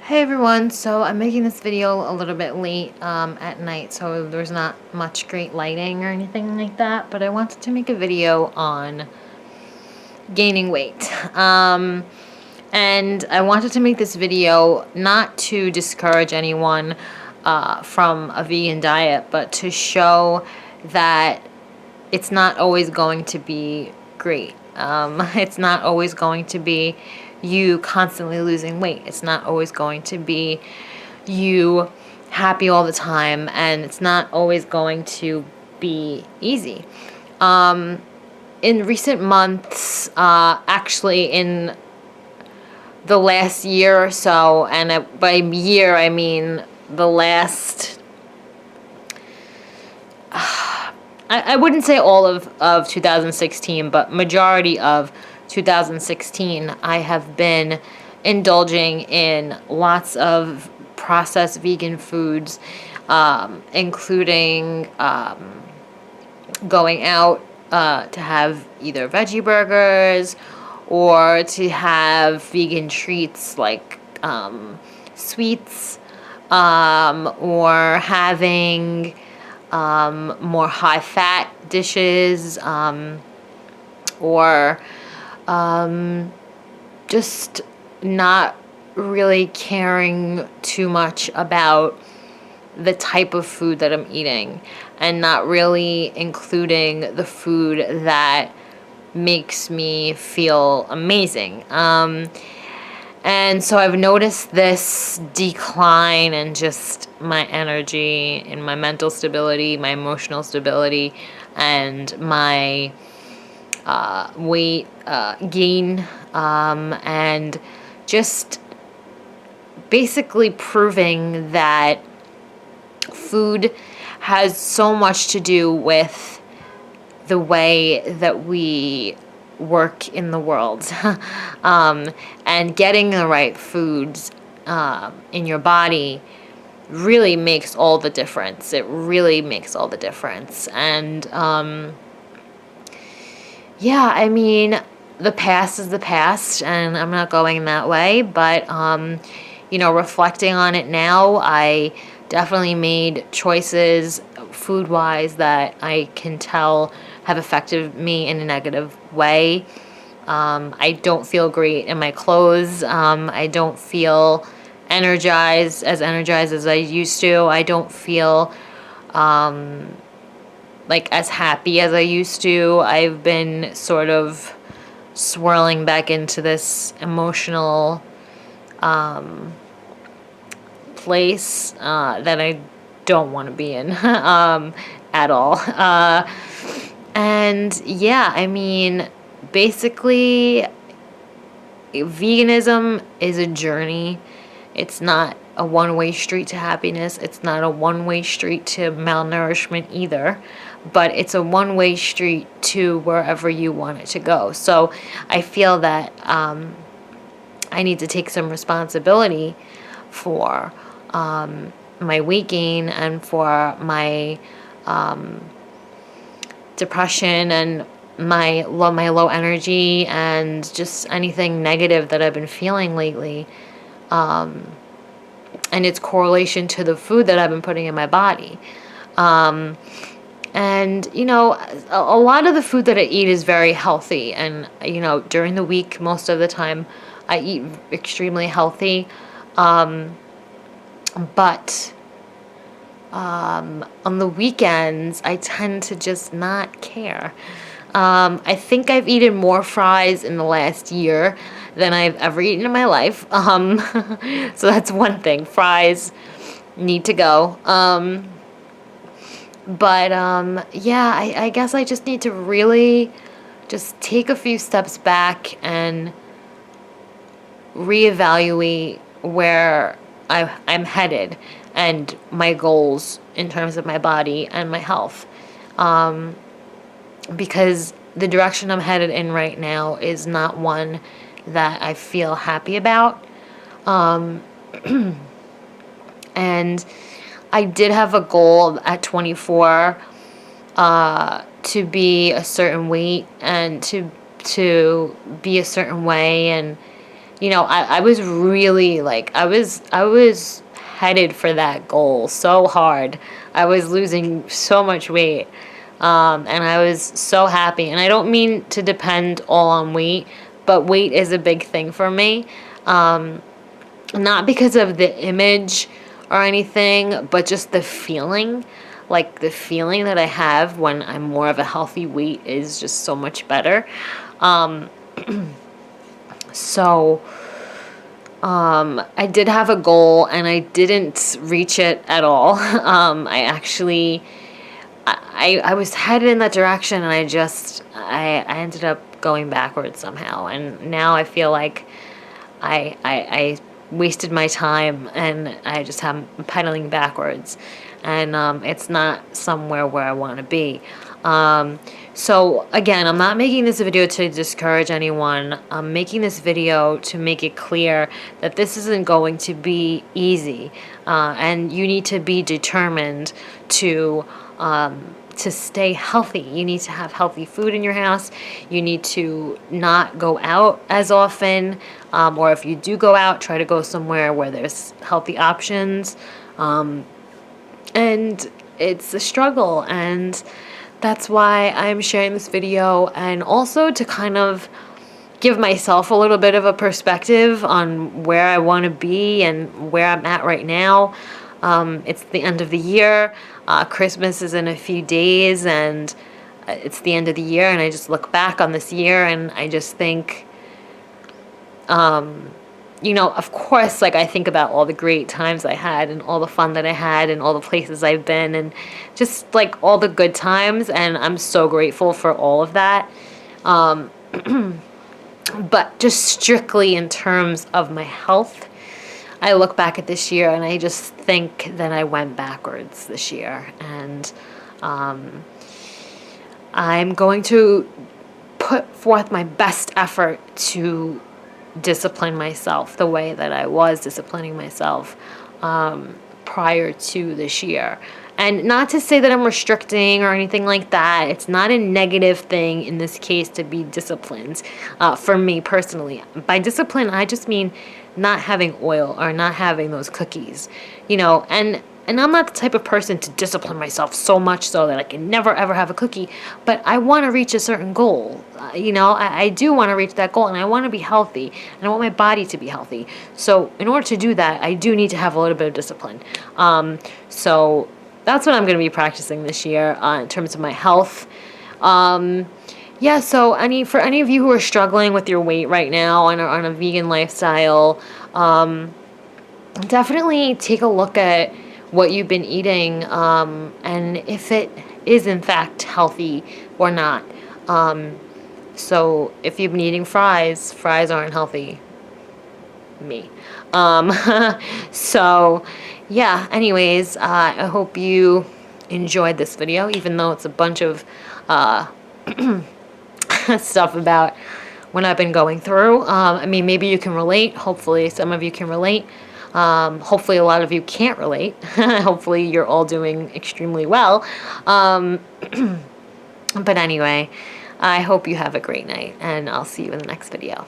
Hey everyone, so I'm making this video a little bit late at night, so there's not much great lighting or anything like that, but I wanted to make a video on gaining weight. And I wanted to make this video not to discourage anyone from a vegan diet, but to show that it's not always going to be great. It's not always going to be you constantly losing weight. It's not always going to be you happy all the time, and it's not always going to be easy. In recent months, actually in the last year or so, and by year I mean the last, I wouldn't say all of 2016, but majority of 2016, I have been indulging in lots of processed vegan foods, including going out to have either veggie burgers or to have vegan treats like sweets, or having more high-fat dishes, or just not really caring too much about the type of food that I'm eating, and not really including the food that makes me feel amazing. And so I've noticed this decline in just my energy, in my mental stability, my emotional stability, and my weight gain, and just basically proving that food has so much to do with the way that we work in the world. And getting the right foods in your body really makes all the difference. It really makes all the difference. And yeah, I mean, the past is the past, and I'm not going that way, but reflecting on it now, I definitely made choices food-wise that I can tell have affected me in a negative way. I don't feel great in my clothes. I don't feel energized as I used to. I don't feel like as happy as I used to. I've been sort of swirling back into this emotional place that I don't want to be in at all. And yeah, I mean, basically, veganism is a journey. It's not a one-way street to happiness. It's not a one-way street to malnourishment either, but it's a one-way street to wherever you want it to go. So I feel that I need to take some responsibility for my weight gain, and for my depression, and my low energy, and just anything negative that I've been feeling lately, and its correlation to the food that I've been putting in my body. And a lot of the food that I eat is very healthy, and during the week, most of the time I eat extremely healthy, but on the weekends, I tend to just not care. I think I've eaten more fries in the last year than I've ever eaten in my life. So that's one thing. Fries need to go. But yeah, I guess I just need to really just take a few steps back and reevaluate where I'm headed, and my goals in terms of my body and my health. Because the direction I'm headed in right now is not one that I feel happy about. And I did have a goal at 24 to be a certain weight, and to be a certain way, and I was really like, I was headed for that goal so hard. I was losing so much weight. And I was so happy. And I don't mean to depend all on weight, but weight is a big thing for me. Not because of the image or anything, but just the feeling. Like the feeling that I have when I'm more of a healthy weight is just so much better. So I did have a goal and I didn't reach it at all. I was headed in that direction and I ended up going backwards somehow. And now I feel like I wasted my time and I just am pedaling backwards. And it's not somewhere where I want to be. So again, I'm not making this video to discourage anyone. I'm making this video to make it clear that this isn't going to be easy. And you need to be determined to stay healthy. You need to have healthy food in your house. You need to not go out as often. Or if you do go out, try to go somewhere where there's healthy options. And it's a struggle, and that's why I'm sharing this video, and also to kind of give myself a little bit of a perspective on where I want to be and where I'm at right now. It's the end of the year. Christmas is in a few days, and it's the end of the year, and I just look back on this year and I just think, of course, like I think about all the great times I had and all the fun that I had and all the places I've been and just like all the good times. And I'm so grateful for all of that. But just strictly in terms of my health, I look back at this year and I just think that I went backwards this year. And I'm going to put forth my best effort to discipline myself the way that I was disciplining myself prior to this year. And not to say that I'm restricting or anything like that. It's not a negative thing in this case to be disciplined for me personally. By discipline, I just mean not having oil or not having those cookies, and I'm not the type of person to discipline myself so much so that I can never ever have a cookie, but I want to reach a certain goal. I do want to reach that goal, and I want to be healthy, and I want my body to be healthy. So in order to do that, I do need to have a little bit of discipline. So that's what I'm going to be practicing this year in terms of my health. So for any of you who are struggling with your weight right now and are on a vegan lifestyle, definitely take a look at what you've been eating, and if it is in fact healthy or not. So if you've been eating fries aren't healthy. Me. Anyways, I hope you enjoyed this video, even though it's a bunch of stuff about what I've been going through. Maybe you can relate. Hopefully some of you can relate. Hopefully a lot of you can't relate. Hopefully you're all doing extremely well. But anyway, I hope you have a great night, and I'll see you in the next video.